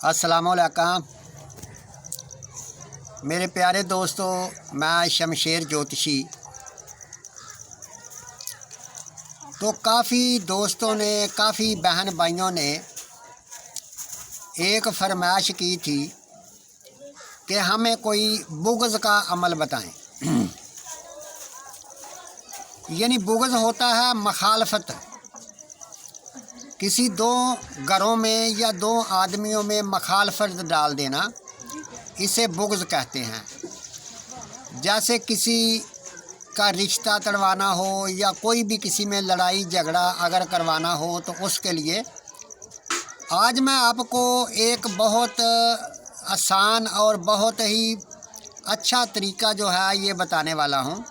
अस्सलामुअलैकुम मेरे प्यारे दोस्तों, मैं शमशेर ज्योतिषी। तो काफ़ी दोस्तों ने, काफ़ी बहन भाइयों ने एक फरमाइश की थी कि हमें कोई बुग़्ज़ का अमल बताएं। यानी बुग़्ज़ होता है मखालफत, किसी दो घरों में या दो आदमियों में मखालफत डाल देना, इसे बुग़्ज़ कहते हैं। जैसे किसी का रिश्ता तड़वाना हो या कोई भी किसी में लड़ाई झगड़ा अगर करवाना हो, तो उसके लिए आज मैं आपको एक बहुत आसान और बहुत ही अच्छा तरीका जो है ये बताने वाला हूँ।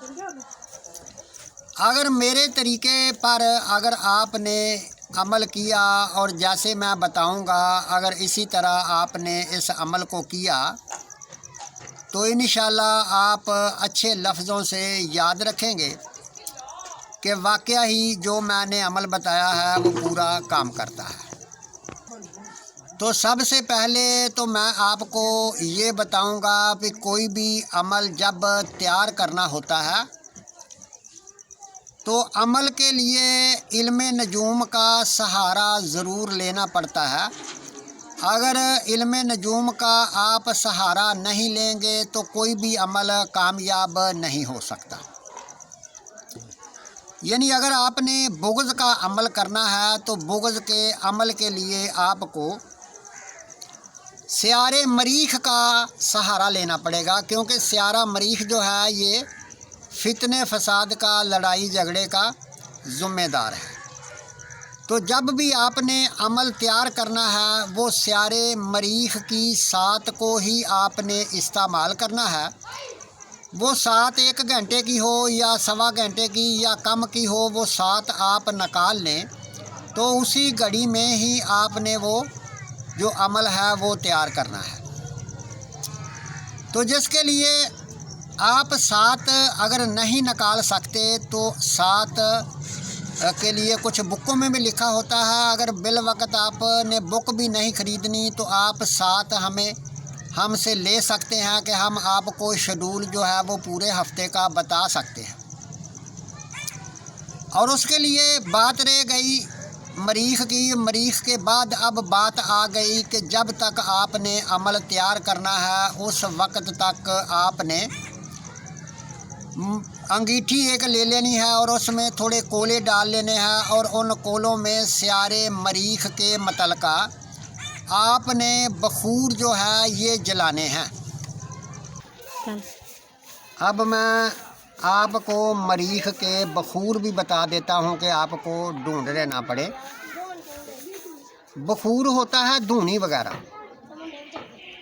अगर मेरे तरीके पर अगर आपने अमल किया और जैसे मैं बताऊंगा, अगर इसी तरह आपने इस अमल को किया तो इंशाल्लाह आप अच्छे लफ्ज़ों से याद रखेंगे कि वाकया ही जो मैंने अमल बताया है वो पूरा काम करता है। तो सबसे पहले तो मैं आपको ये बताऊंगा कि कोई भी अमल जब तैयार करना होता है तो अमल के लिए इल्मे नजूम का सहारा ज़रूर लेना पड़ता है। अगर इल्मे नजूम का आप सहारा नहीं लेंगे तो कोई भी अमल कामयाब नहीं हो सकता। यानी अगर आपने बुग़्ज़ का अमल करना है तो बुग़्ज़ के अमल के लिए आपको सियारे मरीख का सहारा लेना पड़ेगा, क्योंकि सियारा मरीख जो है ये फितने फसाद का, लड़ाई झगड़े का ज़िम्मेदार है। तो जब भी आपने अमल तैयार करना है वो सियारे मरीख की सात को ही आपने इस्तेमाल करना है। वो सात 1 घंटे की हो या सवा घंटे की या कम की हो, वो सात आप निकाल लें तो उसी घड़ी में ही आपने वो जो अमल है वो तैयार करना है। तो जिसके लिए आप सात अगर नहीं निकाल सकते तो सात के लिए कुछ बुकों में भी लिखा होता है। अगर बिल वक्त आपने बुक भी नहीं ख़रीदनी तो आप सात हमसे ले सकते हैं कि हम आपको शेड्यूल जो है वो पूरे हफ्ते का बता सकते हैं। और उसके लिए बात रह गई मरीख की। मरीख के बाद अब बात आ गई कि जब तक आपने अमल तैयार करना है उस वक्त तक आपने अंगीठी एक ले लेनी है और उसमें थोड़े कोले डाल लेने हैं और उन कोलों में सियारे मरीख के मतलका आपने बखूर जो है ये जलाने हैं। अब मैं आपको मरीख के बखूर भी बता देता हूँ कि आपको ढूंढने ना पड़े। बखूर होता है धूनी वगैरह।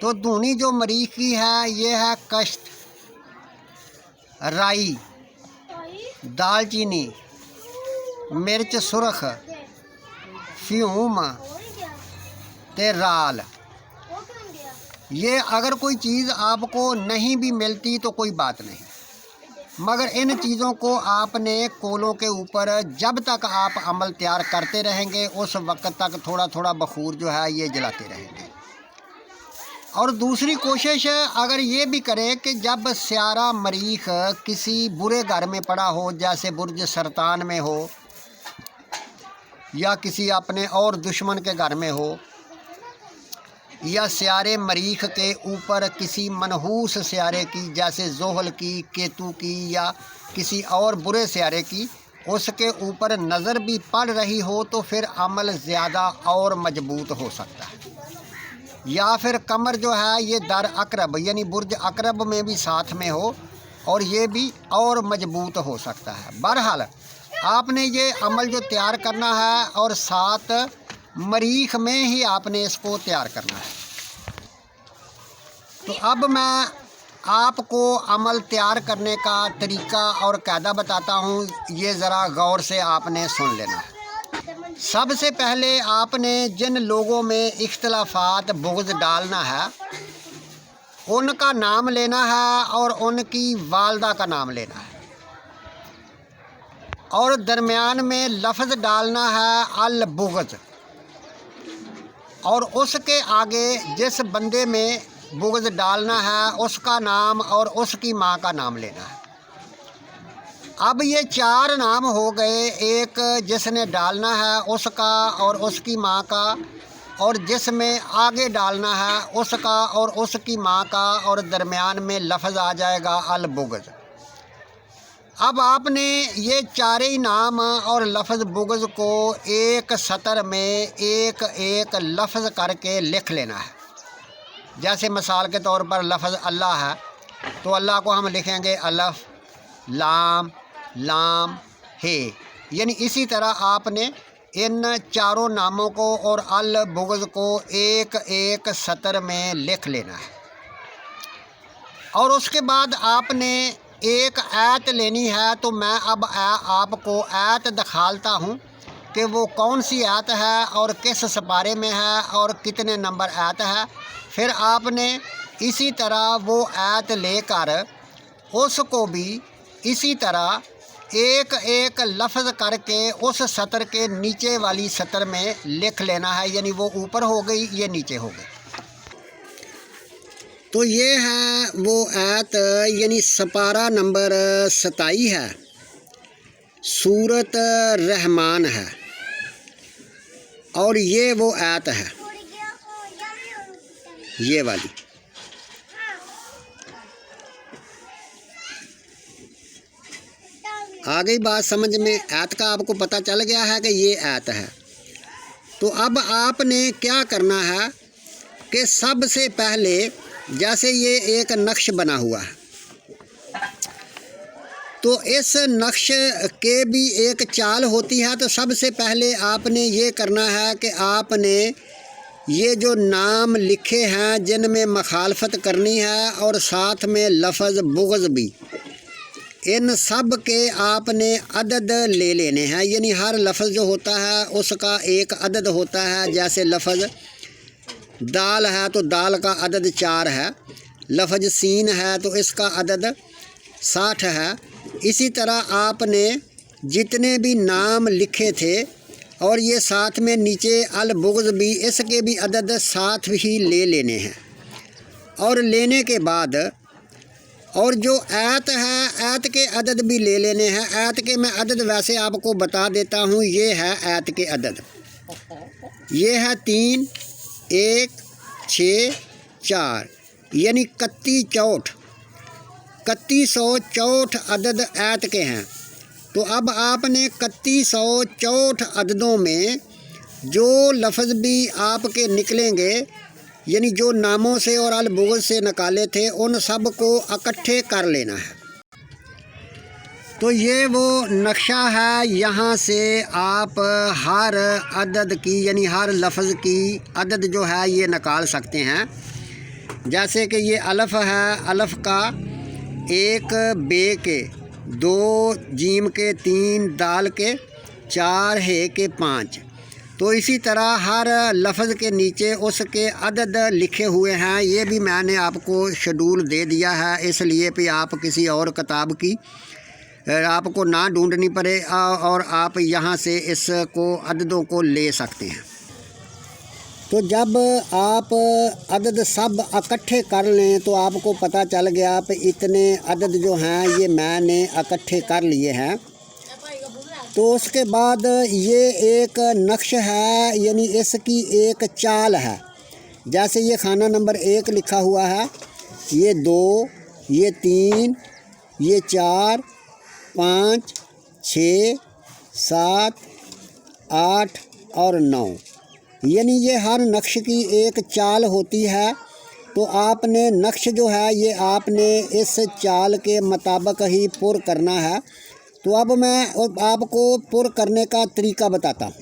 तो धूनी जो मरीख की है ये है कष्ट, राई, दालचीनी, मिर्च सुरख, फ्यूम ते राल। ये अगर कोई चीज़ आपको नहीं भी मिलती तो कोई बात नहीं, मगर इन चीज़ों को आपने कोलों के ऊपर जब तक आप अमल तैयार करते रहेंगे उस वक्त तक थोड़ा थोड़ा बखूर जो है ये जलाते रहेंगे। और दूसरी कोशिश अगर ये भी करें कि जब सियारा मरीख किसी बुरे घर में पड़ा हो, जैसे बुर्ज सरतान में हो या किसी अपने और दुश्मन के घर में हो, या सियारे मरीख के ऊपर किसी मनहूस सियारे की जैसे जोहल की, केतु की या किसी और बुरे सियारे की उसके ऊपर नज़र भी पड़ रही हो तो फिर अमल ज़्यादा और मजबूत हो सकता है। या फिर कमर जो है ये दर अकरब यानी बुर्ज अकरब में भी साथ में हो और ये भी और मजबूत हो सकता है। बहरहाल आपने ये अमल जो तैयार करना है और सात मरीख में ही आपने इसको तैयार करना है। तो अब मैं आपको अमल तैयार करने का तरीका और कायदा बताता हूँ, ये ज़रा गौर से आपने सुन लेना है। सबसे पहले आपने जिन लोगों में इख्तलाफात बुग़्ज़ डालना है उनका नाम लेना है और उनकी वालदा का नाम लेना है और दरमियान में लफ्ज़ डालना है अल बुग़्ज़। और उसके आगे जिस बंदे में बुग़्ज़ डालना है उसका नाम और उसकी माँ का नाम लेना है। अब ये 4 नाम हो गए, एक जिसने डालना है उसका और उसकी माँ का, और जिसमें आगे डालना है उसका और उसकी माँ का, और दरमियान में लफ्ज़ आ जाएगा अल बुग़्ज़। अब आपने ये 4 ही नाम और लफ्ज़ बुग़्ज़ को एक सतर में एक एक लफ्ज़ करके लिख लेना है। जैसे मिसाल के तौर पर लफ्ज़ अल्लाह है तो अल्लाह को हम लिखेंगे अलफ लाम लाम हे, यानी इसी तरह आपने इन 4 नामों को और अल बुग़्ज़ को एक एक सतर में लिख लेना है। और उसके बाद आपने एक आयत लेनी है। तो मैं अब आपको आयत दिखाता हूँ कि वो कौन सी आयत है और किस सपारे में है और कितने नंबर आयत है। फिर आपने इसी तरह वो आयत लेकर उसको भी इसी तरह एक एक लफ्ज़ करके उस सतर के नीचे वाली सतर में लिख लेना है, यानी वो ऊपर हो गई, ये नीचे हो गई। तो ये है वो आयत, यानी सपारा नंबर 27 है, सूरत रहमान है, और ये वो आयत है, ये वाली। आ गई बात समझ में? आयत का आपको पता चल गया है कि ये आयत है। तो अब आपने क्या करना है कि सबसे पहले जैसे ये एक नक्श बना हुआ है, तो इस नक्श के भी एक चाल होती है। तो सबसे पहले आपने ये करना है कि आपने ये जो नाम लिखे हैं जिनमें मखालफत करनी है और साथ में लफ्ज़ बुग़्ज़ भी, इन सब के आपने अदद ले लेने हैं। यानी हर लफ्ज़ जो होता है उसका एक अदद होता है। जैसे लफ्ज़ दाल है तो दाल का अदद 4 है, लफ्ज़ सीन है तो इसका अदद 60 है। इसी तरह आपने जितने भी नाम लिखे थे और ये साथ में नीचे अल बुग़्ज़ भी, इसके भी अदद साथ ही ले लेने हैं। और लेने के बाद और जो आयत है, आयत के अदद भी ले लेने हैं। आयत के मैं अदद वैसे आपको बता देता हूँ। ये है आयत के अदद, ये है 3 1 6 4, यानी 3164 अदद आयत के हैं। तो अब आपने 3164 अददों में जो लफ्ज़ भी आपके निकलेंगे, यानी जो नामों से और अल बुग़्ज़ से निकाले थे, उन सब को इकट्ठे कर लेना है। तो ये वो नक्शा है। यहाँ से आप हर अदद की, यानी हर लफ्ज़ की अदद जो है ये निकाल सकते हैं। जैसे कि ये अलफ़ है, अलफ़ का 1 बे के, 2 जीम के, 3 दाल के, 4 हे के, 5। तो इसी तरह हर लफ्ज़ के नीचे उसके अदद लिखे हुए हैं। ये भी मैंने आपको शेड्यूल दे दिया है, इसलिए कि आप किसी और किताब की आपको ना ढूंढनी पड़े और आप यहाँ से इसको अददों को ले सकते हैं। तो जब आप अदद सब इकट्ठे कर लें तो आपको पता चल गया कि इतने अदद जो हैं ये मैंने इकट्ठे कर लिए हैं। तो उसके बाद ये एक नक्श है, यानी इसकी एक चाल है। जैसे ये खाना नंबर 1 लिखा हुआ है, ये 2, ये 3, ये 4, 5, 6, 7, 8 और 9, यानी ये हर नक्श की एक चाल होती है। तो आपने नक्श जो है ये आपने इस चाल के मुताबिक ही पुर करना है। तो अब मैं आपको पुर करने का तरीका बताता हूँ।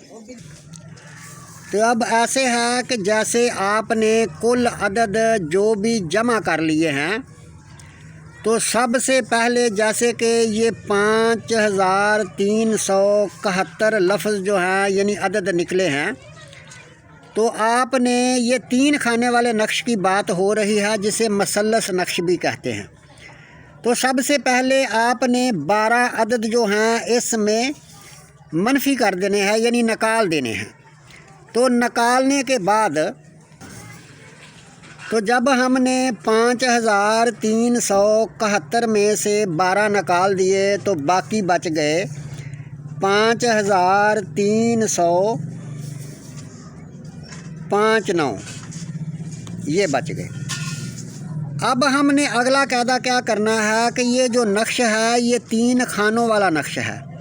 तो अब ऐसे है कि जैसे आपने कुल अदद जो भी जमा कर लिए हैं, तो सबसे पहले जैसे कि ये 5371 लफ्ज़ जो हैं यानी अदद निकले हैं, तो आपने ये 3 खाने वाले नक्श की बात हो रही है जिसे मसलस नक्श भी कहते हैं। तो सबसे पहले आपने 12 अदद जो हैं इसमें मनफी कर देने हैं, यानी निकाल देने हैं। तो निकालने के बाद तो जब हमने 5371 में से 12 निकाल दिए तो बाकी बच गए 5359 ये बच गए। अब हमने अगला कायदा क्या करना है कि ये जो नक्श है ये 3 खानों वाला नक्श है।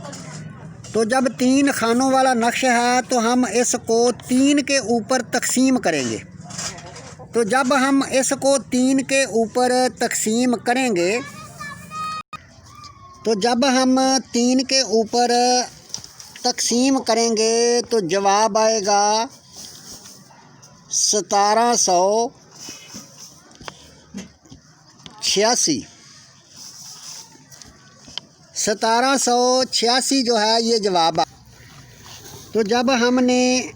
तो जब 3 खानों वाला नक्श है तो हम इसको 3 के ऊपर तकसीम करेंगे। तो जब हम इसको 3 के ऊपर तकसीम करेंगे तो जवाब आएगा 1786 जो है ये जवाब। तो जब हमने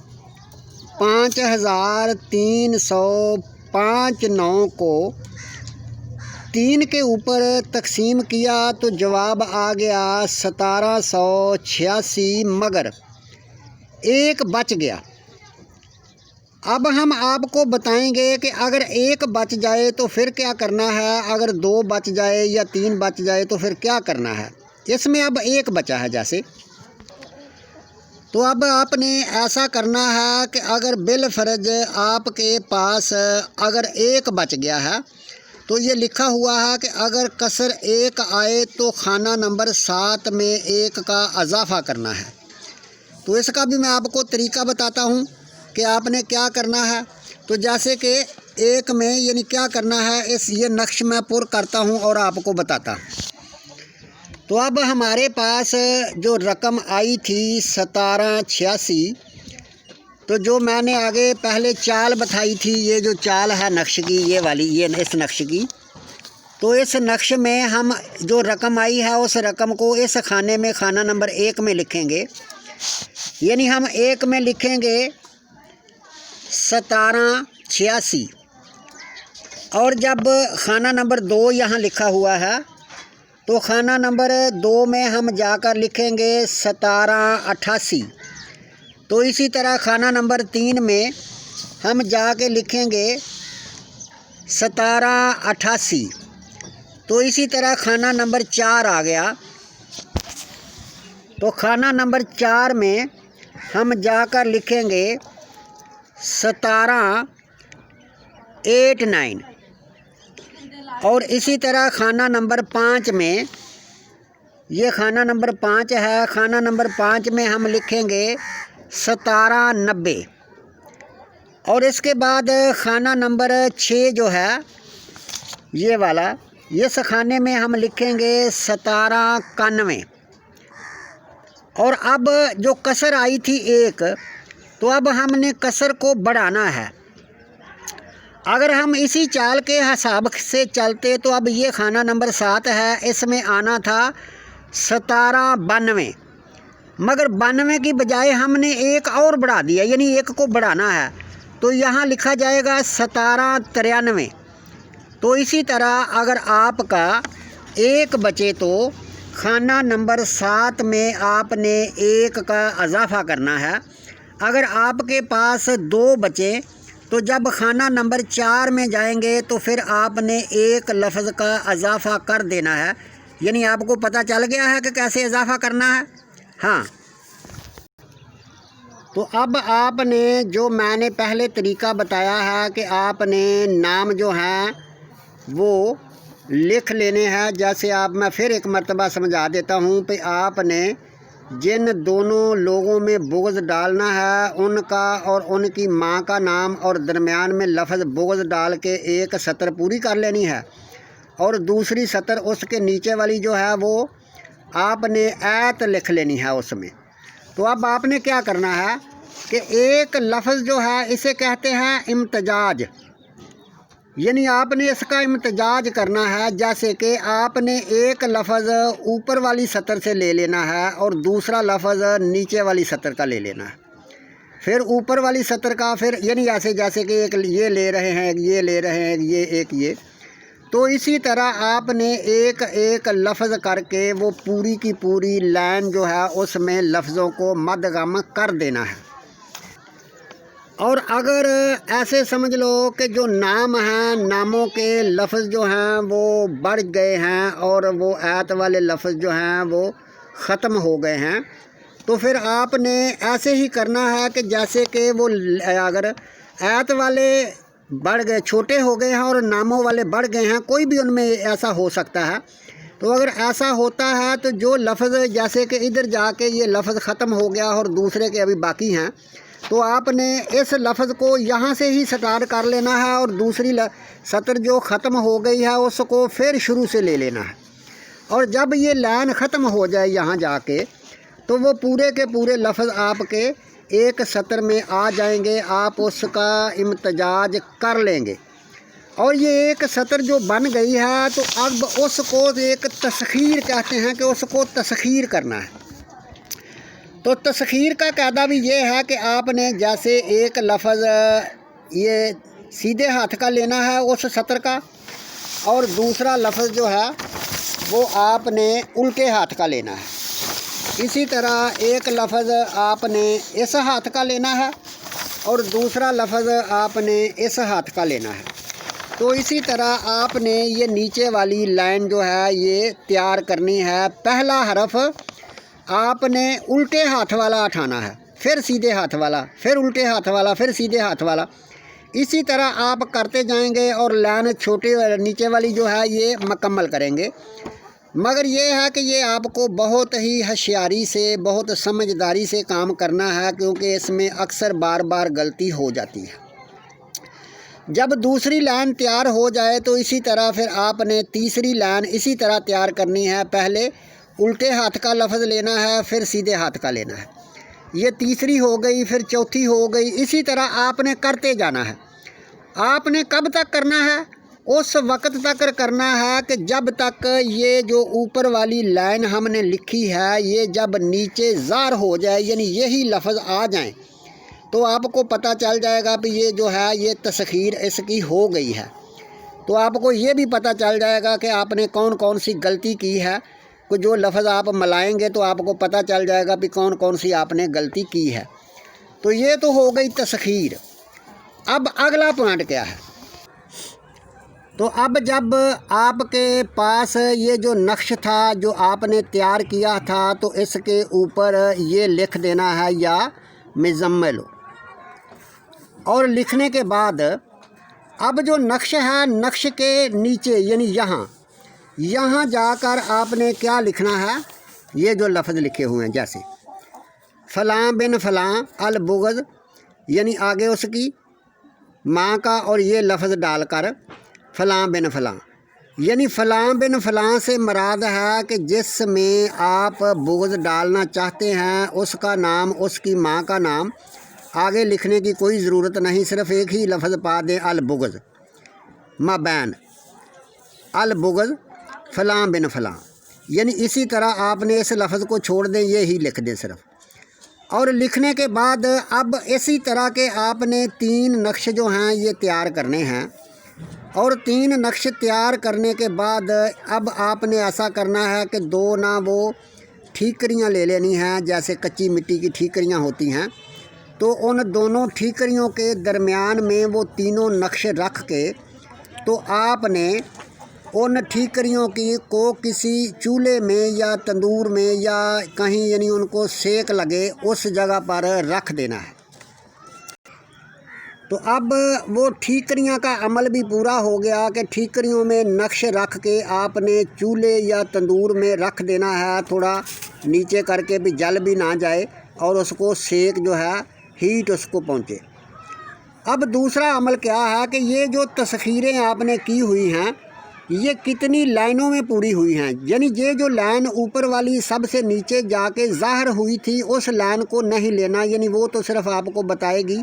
5359 को 3 के ऊपर तकसीम किया तो जवाब आ गया 1786, मगर एक बच गया। अब हम आपको बताएंगे कि अगर एक बच जाए तो फिर क्या करना है, अगर 2 बच जाए या 3 बच जाए तो फिर क्या करना है। इसमें अब एक बचा है जैसे, तो अब आपने ऐसा करना है कि अगर बिलफर्ज आपके पास अगर एक बच गया है तो ये लिखा हुआ है कि अगर कसर 1 आए तो खाना नंबर 7 में 1 का इजाफ़ा करना है। तो इसका भी मैं आपको तरीका बताता हूँ कि आपने क्या करना है। तो जैसे कि 1 में यानी क्या करना है, ये नक्श मैं पुर करता हूँ और आपको बताता। तो अब हमारे पास जो रकम आई थी 1786, तो जो मैंने आगे पहले चाल बताई थी, ये जो चाल है नक्श की, ये वाली, ये इस नक्श की, तो इस नक्श में हम जो रकम आई है उस रकम को इस खाने में खाना नंबर 1 में लिखेंगे। यानी हम 1 में लिखेंगे 1786 और जब खाना नंबर 2 यहाँ लिखा हुआ है तो खाना नंबर 2 में हम जाकर लिखेंगे 1788। तो इसी तरह खाना नंबर 3 में हम जाके लिखेंगे 1788। तो इसी तरह खाना नंबर 4 आ गया, तो खाना नंबर 4 में हम जाकर लिखेंगे 1789। और इसी तरह खाना नंबर 5 में, ये खाना नंबर 5 है, खाना नंबर 5 में हम लिखेंगे 1790। और इसके बाद खाना नंबर 6 जो है ये वाला, इस खाने में हम लिखेंगे 1791। और अब जो कसर आई थी 1, तो अब हमने कसर को बढ़ाना है। अगर हम इसी चाल के हिसाब से चलते तो अब ये खाना नंबर 7 है, इसमें आना था 1792, मगर 92 की बजाय हमने 1 और बढ़ा दिया, यानी 1 को बढ़ाना है। तो यहाँ लिखा जाएगा 1793। तो इसी तरह अगर आपका 1 बचे तो खाना नंबर 7 में आपने 1 का इजाफ़ा करना है। अगर आपके पास 2 बचे तो जब खाना नंबर 4 में जाएंगे तो फिर आपने 1 लफ्ज़ का इजाफ़ा कर देना है। यानी आपको पता चल गया है कि कैसे इजाफ़ा करना है। हाँ, तो अब आपने जो मैंने पहले तरीका बताया है कि आपने नाम जो हैं वो लिख लेने हैं। जैसे मैं फिर एक मर्तबा समझा देता हूँ कि आपने जिन दोनों लोगों में बुग़्ज़ डालना है उनका और उनकी माँ का नाम और दरमियान में लफ्ज़ बुग़्ज़ डाल के 1 सतर पूरी कर लेनी है, और दूसरी सतर उसके नीचे वाली जो है वो आपने ऐत लिख लेनी है उसमें। तो अब आपने क्या करना है कि 1 लफ्ज़ जो है इसे कहते हैं इम्तिजाज, यानी आपने इसका इम्तिजाज करना है। जैसे कि आपने 1 लफ्ज़ ऊपर वाली सतर से ले लेना है और दूसरा लफ्ज़ नीचे वाली सतर का ले लेना है, फिर ऊपर वाली सतर का, फिर यानी ऐसे जैसे कि एक ये ले रहे हैं, ये ले रहे हैं, ये एक ये। तो इसी तरह आपने 1 लफ्ज़ करके वो पूरी की पूरी लाइन जो है उसमें लफ्ज़ों को मद्गम कर देना है। और अगर ऐसे समझ लो कि जो नाम हैं, नामों के लफ्ज़ जो हैं वो बढ़ गए हैं और वो ऐत वाले लफ्ज़ जो हैं वो ख़त्म हो गए हैं, तो फिर आपने ऐसे ही करना है कि जैसे कि वो अगर ऐत वाले बढ़ गए, छोटे हो गए हैं और नामों वाले बढ़ गए हैं, कोई भी उनमें ऐसा हो सकता है। तो अगर ऐसा होता है तो जो लफ्ज़ जैसे कि इधर जाके ये लफ्ज़ ख़त्म हो गया और दूसरे के अभी बाकी हैं, तो आपने इस लफ्ज़ को यहाँ से ही स्टार्ट कर लेना है और दूसरी सतर जो ख़त्म हो गई है उसको फिर शुरू से ले लेना है। और जब ये लाइन ख़त्म हो जाए यहाँ जाके, तो वो पूरे के पूरे लफ्ज़ आपके एक सतर में आ जाएंगे, आप उसका इम्तिजाज कर लेंगे। और ये एक सतर जो बन गई है तो अब उसको एक तस्खीर कहते हैं कि उसको तस्खीर करना है। तो तस्खीर का कायदा भी ये है कि आपने जैसे एक लफ्ज़ ये सीधे हाथ का लेना है उस सतर का, और दूसरा लफ्ज़ जो है वो आपने उल्टे हाथ का लेना है। इसी तरह एक लफ्ज़ आपने इस हाथ का लेना है और दूसरा लफ्ज़ आपने इस हाथ का लेना है। तो इसी तरह आपने ये नीचे वाली लाइन जो है ये तैयार करनी है। पहला हरफ आपने उल्टे हाथ वाला उठाना है, फिर सीधे हाथ वाला, फिर उल्टे हाथ वाला, फिर सीधे हाथ वाला। इसी तरह आप करते जाएंगे और लाइन छोटे नीचे वाली जो है ये मुकम्मल करेंगे। मगर ये है कि ये आपको बहुत ही होशियारी से, बहुत समझदारी से काम करना है, क्योंकि इसमें अक्सर बार बार गलती हो जाती है। जब दूसरी लाइन तैयार हो जाए तो इसी तरह फिर आपने तीसरी लाइन इसी तरह तैयार करनी है। पहले उल्टे हाथ का लफ्ज़ लेना है, फिर सीधे हाथ का लेना है। ये तीसरी हो गई, फिर चौथी हो गई। इसी तरह आपने करते जाना है। आपने कब तक करना है? उस वक्त तक करना है कि जब तक ये जो ऊपर वाली लाइन हमने लिखी है ये जब नीचे ज़ार हो जाए, यानी यही लफ्ज़ आ जाएं, तो आपको पता चल जाएगा कि ये जो है ये तस्खीर इसकी हो गई है। तो आपको ये भी पता चल जाएगा कि आपने कौन कौन सी गलती की है। कि जो लफ्ज़ आप मिलाएंगे तो आपको पता चल जाएगा कि कौन कौन सी आपने गलती की है। तो ये तो हो गई तस्खीर। अब अगला पॉइंट क्या है? तो अब जब आपके पास ये जो नक्श था जो आपने तैयार किया था, तो इसके ऊपर ये लिख देना है या मुज़म्मिल। और लिखने के बाद अब जो नक्श है, नक्श के नीचे यानी यहाँ जाकर आपने क्या लिखना है? ये जो लफ्ज़ लिखे हुए हैं, जैसे फ़लाँ बिन फ़लाँ अल बुग़्ज़, यानी आगे उसकी माँ का और ये लफ्ज़ डालकर फ़लाँ बिन फ़लाँ, यानी फ़लाँ बिन फ़लाँ से मुराद है कि जिसमें आप बुग़्ज़ डालना चाहते हैं उसका नाम, उसकी माँ का नाम आगे लिखने की कोई ज़रूरत नहीं, सिर्फ़ एक ही लफ्ज़ पा दें, अल बुग़्ज़ माबैन अल बुग़्ज़ फ़लाँ बिन फ़लाँ। यानी इसी तरह आपने इस लफ्ज़ को छोड़ दें, ये ही लिख दें सिर्फ़। और लिखने के बाद अब इसी तरह के आपने 3 नक्श जो हैं ये तैयार करने हैं। और 3 नक्श तैयार करने के बाद अब आपने ऐसा करना है कि 2 ना वो ठीकरियाँ ले लेनी हैं, जैसे कच्ची मिट्टी की ठीकरियाँ होती हैं। तो उन दोनों ठीकरियों के दरमियान में वो तीनों नक्श रख के, तो आपने उन ठीकरियों की को किसी चूल्हे में या तंदूर में या कहीं, यानी उनको सेक लगे उस जगह पर रख देना है। तो अब वो ठीकरियाँ का अमल भी पूरा हो गया कि ठीकरियों में नक्श रख के आपने चूल्हे या तंदूर में रख देना है, थोड़ा नीचे करके भी जल भी ना जाए और उसको सेक जो है हीट उसको पहुँचे। अब दूसरा अमल क्या है कि ये जो तस्खीरें आपने की हुई हैं ये कितनी लाइनों में पूरी हुई हैं, यानी ये जो लाइन ऊपर वाली सबसे नीचे जाके ज़ाहिर हुई थी उस लाइन को नहीं लेना, यानी वो तो सिर्फ़ आपको बताएगी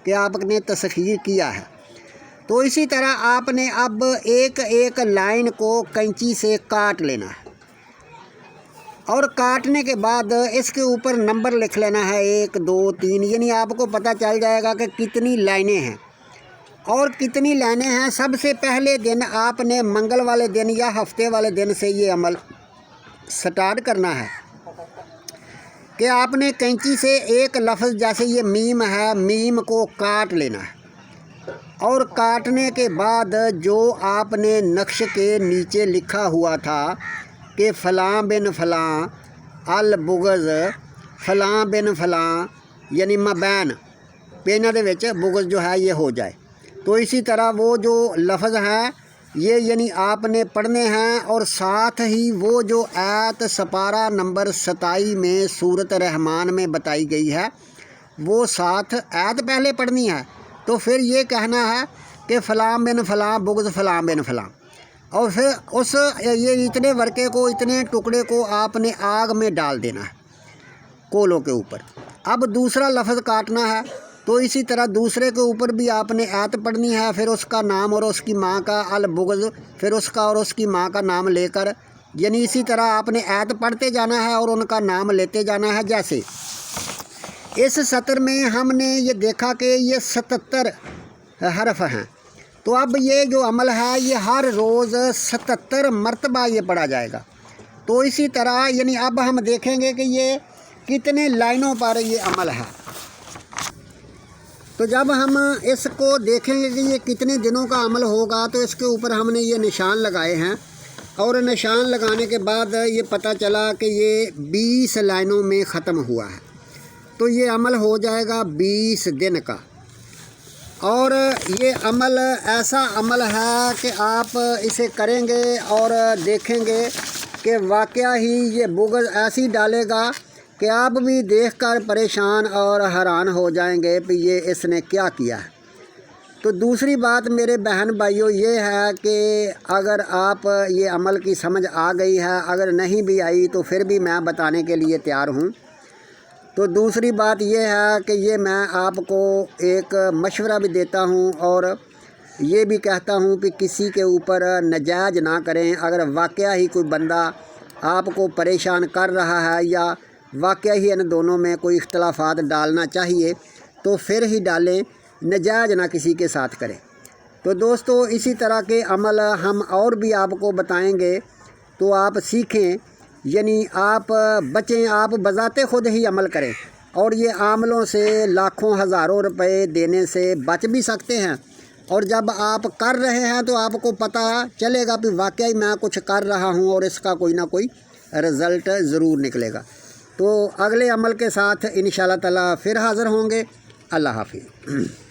कि आपने तस्खीर किया है। तो इसी तरह आपने अब एक एक लाइन को कैंची से काट लेना है और काटने के बाद इसके ऊपर नंबर लिख लेना है 1 2 3, यानी आपको पता चल जाएगा कि कितनी लाइनें हैं और कितनी लाइनें हैं। सबसे पहले दिन आपने मंगल वाले दिन या हफ्ते वाले दिन से ये अमल स्टार्ट करना है। कि आपने कैंची से एक लफ्ज़, जैसे ये मीम है, मीम को काट लेना है और काटने के बाद जो आपने नक्श के नीचे लिखा हुआ था कि फ़लाँ बिन फ़लाँ अल बुग़ज़ फ़लाँ बिन फ़लाँ, यानी मबैन पेना दे विच बुग़ज़ जो है ये हो जाए। तो इसी तरह वो जो लफ्ज़ हैं ये यानी आपने पढ़ने हैं और साथ ही वो जो आयत सपारा नंबर 27 में सूरत रहमान में बताई गई है वो साथ आयत पहले पढ़नी है। तो फिर ये कहना है कि फ़लाँ बिन फ़लाँ बुग़्ज़ फ़लाँ बिन फ़लाँ, और फिर उस ये इतने वर्के को, इतने टुकड़े को आपने आग में डाल देना है कोलों के ऊपर। अब दूसरा लफ्ज़ काटना है, तो इसी तरह दूसरे के ऊपर भी आपने आयत पढ़नी है, फिर उसका नाम और उसकी माँ का अल बुग़्ज़, फिर उसका और उसकी माँ का नाम लेकर, यानी इसी तरह आपने आयत पढ़ते जाना है और उनका नाम लेते जाना है। जैसे इस सत्र में हमने ये देखा कि ये 77 हरफ हैं, तो अब ये जो अमल है ये हर रोज़ 77 मरतबा ये पढ़ा जाएगा। तो इसी तरह यानी अब हम देखेंगे कि ये कितने लाइनों पर ये अमल है। तो जब हम इसको देखेंगे कि ये कितने दिनों का अमल होगा, तो इसके ऊपर हमने ये निशान लगाए हैं और निशान लगाने के बाद ये पता चला कि ये 20 लाइनों में ख़त्म हुआ है। तो ये अमल हो जाएगा 20 दिन का। और ये अमल ऐसा अमल है कि आप इसे करेंगे और देखेंगे कि वाकया ही ये बुग़्ज़ ऐसी डालेगा कि आप भी देखकर परेशान और हैरान हो जाएंगे कि ये इसने क्या किया है। तो दूसरी बात मेरे बहन भाइयों ये है कि अगर आप ये अमल की समझ आ गई है, अगर नहीं भी आई तो फिर भी मैं बताने के लिए तैयार हूँ। तो दूसरी बात ये है कि ये मैं आपको एक मशवरा भी देता हूँ और ये भी कहता हूँ कि किसी के ऊपर नाजायज़ ना करें। अगर वाकया ही कोई बंदा आपको परेशान कर रहा है या वाकया ही इन दोनों में कोई इख्तलाफात डालना चाहिए तो फिर ही डालें, नाजायज़ ना किसी के साथ करें। तो दोस्तों इसी तरह के अमल हम और भी आपको बताएंगे तो आप सीखें, यानी आप बचें, आप बज़ाते ख़ुद ही अमल करें और ये आमलों से लाखों हज़ारों रुपए देने से बच भी सकते हैं। और जब आप कर रहे हैं तो आपको पता चलेगा कि वाकई मैं कुछ कर रहा हूँ और इसका कोई ना कोई रिज़ल्ट ज़रूर निकलेगा। तो अगले अमल के साथ इंशाअल्लाह ताला फिर हाज़िर होंगे। अल्लाह हाफ़िज़।